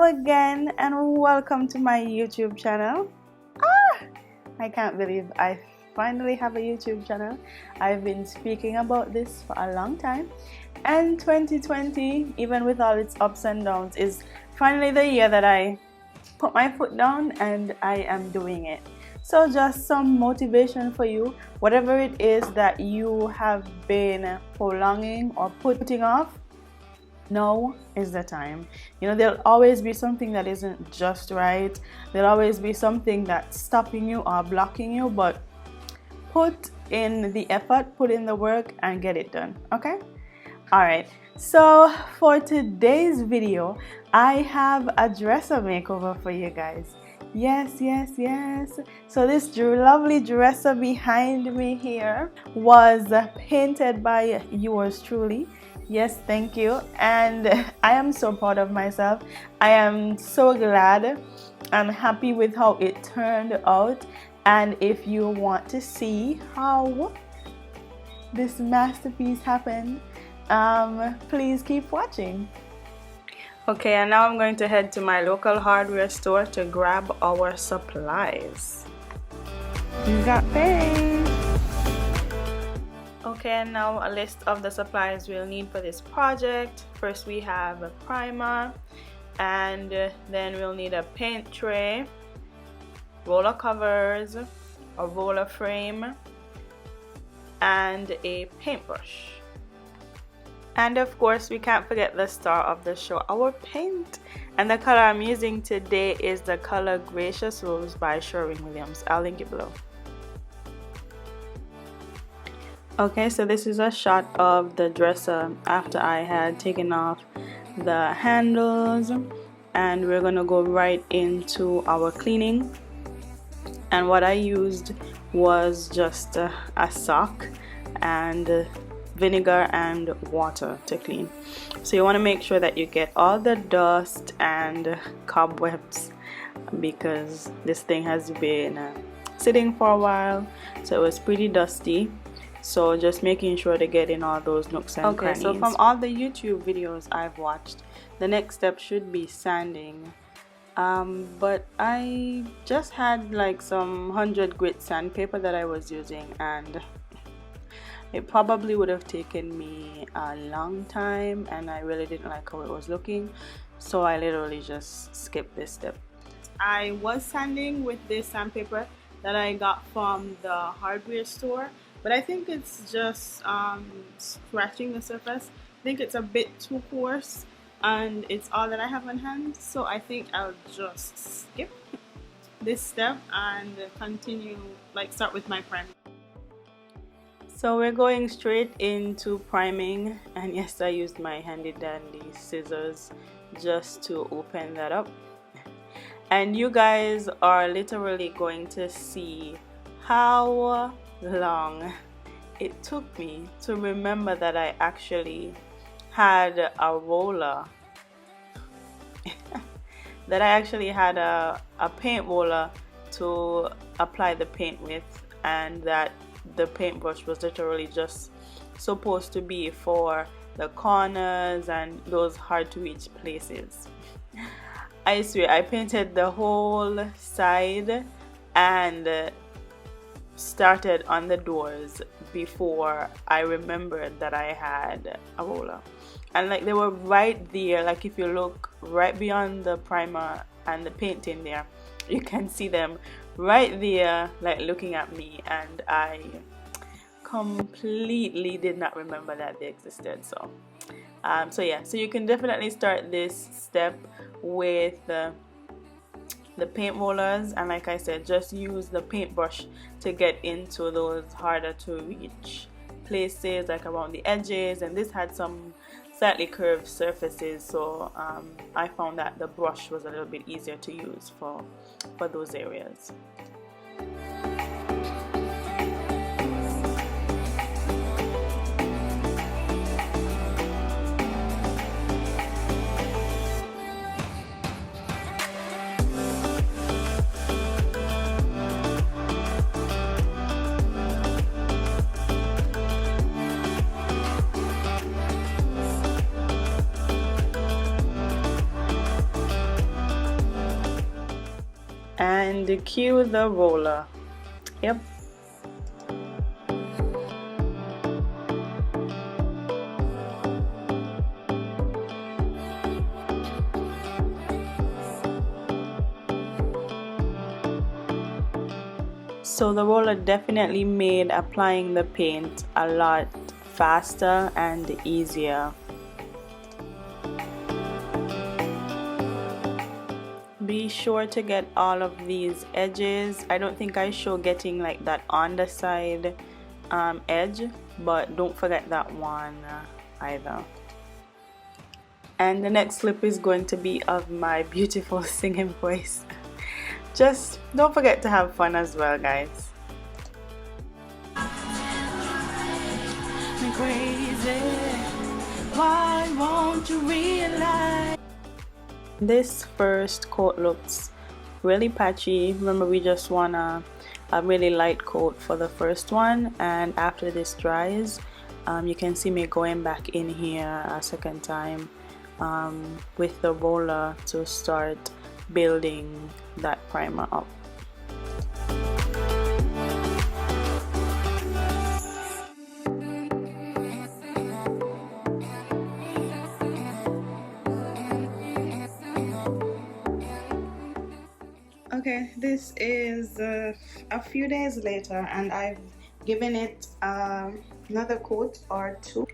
Hello again and welcome to my YouTube channel. I can't believe I finally have a YouTube channel. I've been speaking about this for a long time, and 2020, even with all its ups and downs, is finally the year that I put my foot down and I am doing it. So just some motivation for you, whatever it is that you have been prolonging or putting off, now is the time. You know, there'll always be something that isn't just right. There'll always be something that's stopping you or blocking you, but put in the effort, put in the work and get it done, okay? All right, so for today's video, I have a dresser makeover for you guys. Yes. So this lovely dresser behind me here was painted by yours truly. Yes, thank you. And I am so proud of myself. I am so glad. I'm happy with how it turned out. And if you want to see how this masterpiece happened, please keep watching. Okay, and now I'm going to head to my local hardware store to grab our supplies. You got paid. Okay, and now a list of the supplies we'll need for this project. First we have a primer, and then we'll need a paint tray, roller covers, a roller frame, and a paintbrush. And of course, we can't forget the star of the show, our paint. And the color I'm using today is the color Gracious Rose by Sherwin. I'll link it below. Okay, so this is a shot of the dresser after I had taken off the handles. And we're gonna go right into our cleaning. And what I used was just a sock and vinegar and water to clean. So you want to make sure that you get all the dust and cobwebs, because this thing has been sitting for a while, so it was pretty dusty. So just making sure to get in all those nooks and crannies. So from all the YouTube videos I've watched, the next step should be sanding. But I just had like some 100 grit sandpaper that I was using, and it probably would have taken me a long time, and I really didn't like how it was looking, so I literally just skipped this step. I was sanding with this sandpaper that I got from the hardware store, but I think it's just scratching the surface. I think it's a bit too coarse, and it's all that I have on hand, so I think I'll just skip this step and continue, start with my primer. So we're going straight into priming, and yes, I used my handy dandy scissors just to open that up. And you guys are literally going to see how long it took me to remember that I actually had a roller that I actually had a paint roller to apply the paint with, and that the paintbrush was literally just supposed to be for the corners and those hard to reach places. I swear I painted the whole side and started on the doors before I remembered that I had a roller. And they were right there, if you look right beyond the primer and the painting there, you can see them right there looking at me, and I completely did not remember that they existed. So so you can definitely start this step with the paint rollers, and like I said, just use the paintbrush to get into those harder to reach places, around the edges. And this had some slightly curved surfaces, so I found that the brush was a little bit easier to use for those areas. and cue the roller. Yep. So the roller definitely made applying the paint a lot faster and easier. Be sure to get all of these edges. I don't think I show getting like that on the side edge, but don't forget that one either. And the next clip is going to be of my beautiful singing voice. Just don't forget to have fun as well, guys. Crazy, why won't you realize? This first coat looks really patchy. Remember, we just want a really light coat for the first one, and after this dries, you can see me going back in here a second time with the roller to start building that primer up. Okay, this is a few days later, and I've given it another coat or two.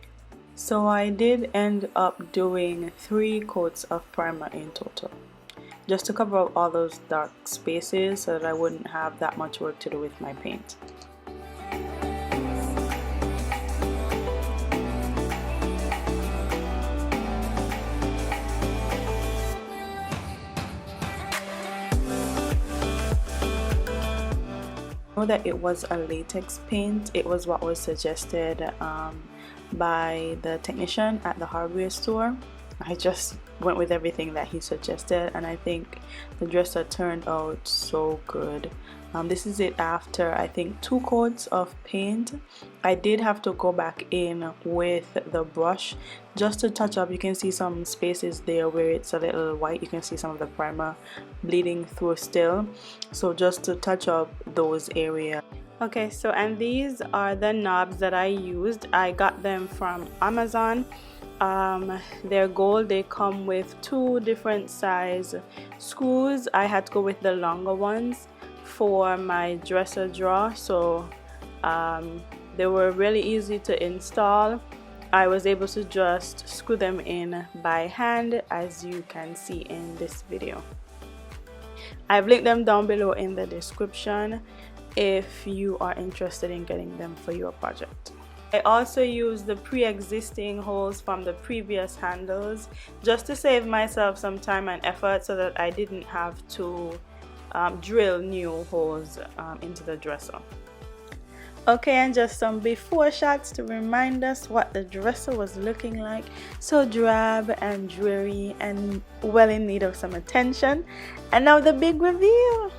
So I did end up doing 3 coats of primer in total, just to cover up all those dark spaces so that I wouldn't have that much work to do with my paint. That it was a latex paint. It was what was suggested by the technician at the hardware store. I just went with everything that he suggested, and I think the dresser turned out so good. This is it after I think 2 coats of paint. I did have to go back in with the brush just to touch up. You can see some spaces there where it's a little white. You can see some of the primer bleeding through still, so just to touch up those areas. Okay, so and these are the knobs that I used. I got them from Amazon. They're gold. They come with 2 different size screws. I had to go with the longer ones for my dresser drawer, so they were really easy to install. I was able to just screw them in by hand, as you can see in this video. I've linked them down below in the description if you are interested in getting them for your project. I also used the pre-existing holes from the previous handles just to save myself some time and effort, so that I didn't have to drill new holes into the dresser. Okay, and just some before shots to remind us what the dresser was looking like. So drab and dreary and well in need of some attention. And now the big reveal.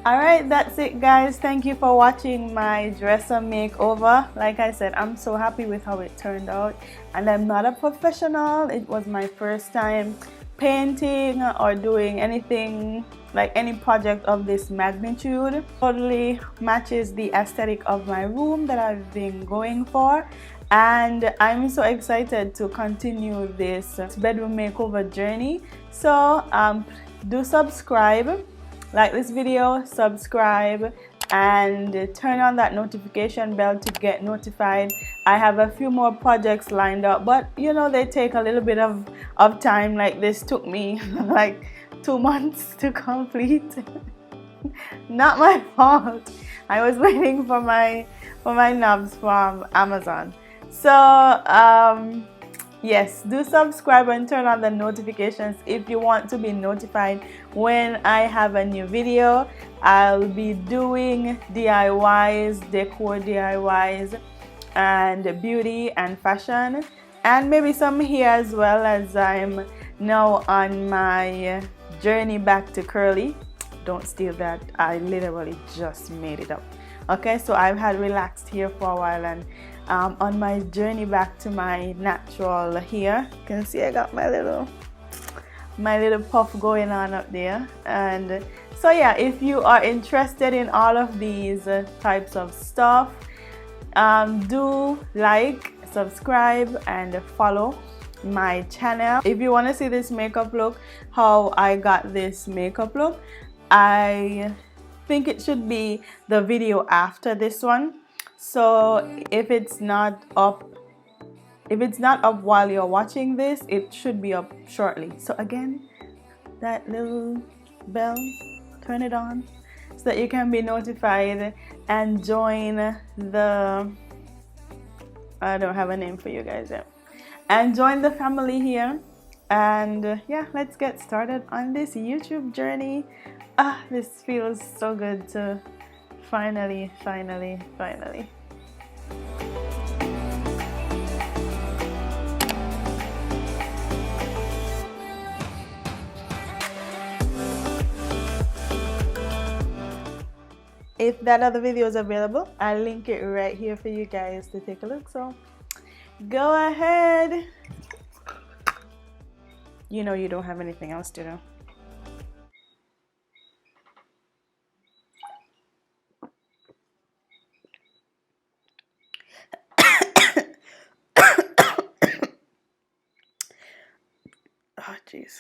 Alright, that's it guys. Thank you for watching my dresser makeover. Like I said, I'm so happy with how it turned out, and I'm not a professional. It was my first time painting or doing anything like any project of this magnitude. Totally matches the aesthetic of my room that I've been going for, and I'm so excited to continue this bedroom makeover journey. So do subscribe, like this video, subscribe, and turn on that notification bell to get notified. I have a few more projects lined up, but you know, they take a little bit of time. Like this took me like 2 months to complete. Not my fault. I was waiting for my knobs from Amazon. So yes, do subscribe and turn on the notifications if you want to be notified when I have a new video. I'll be doing DIYs, decor DIYs, and beauty and fashion, and maybe some hair as well, as I'm now on my journey back to curly. Don't steal that, I literally just made it up. Okay, so I've had relaxed hair for a while, and on my journey back to my natural hair. You can see I got my little puff going on up there. And so yeah, if you are interested in all of these types of stuff, do like, subscribe, and follow my channel. If you want to see this makeup look, how I got this makeup look, I think it should be the video after this one. So if it's not up while you're watching this, it should be up shortly. So again, that little bell, turn it on so that you can be notified and join the, I don't have a name for you guys yet, and join the family here. And yeah, let's get started on this YouTube journey. This feels so good to finally. If that other video is available, I'll link it right here for you guys to take a look. So go ahead. You know you don't have anything else to do. Oh jeez.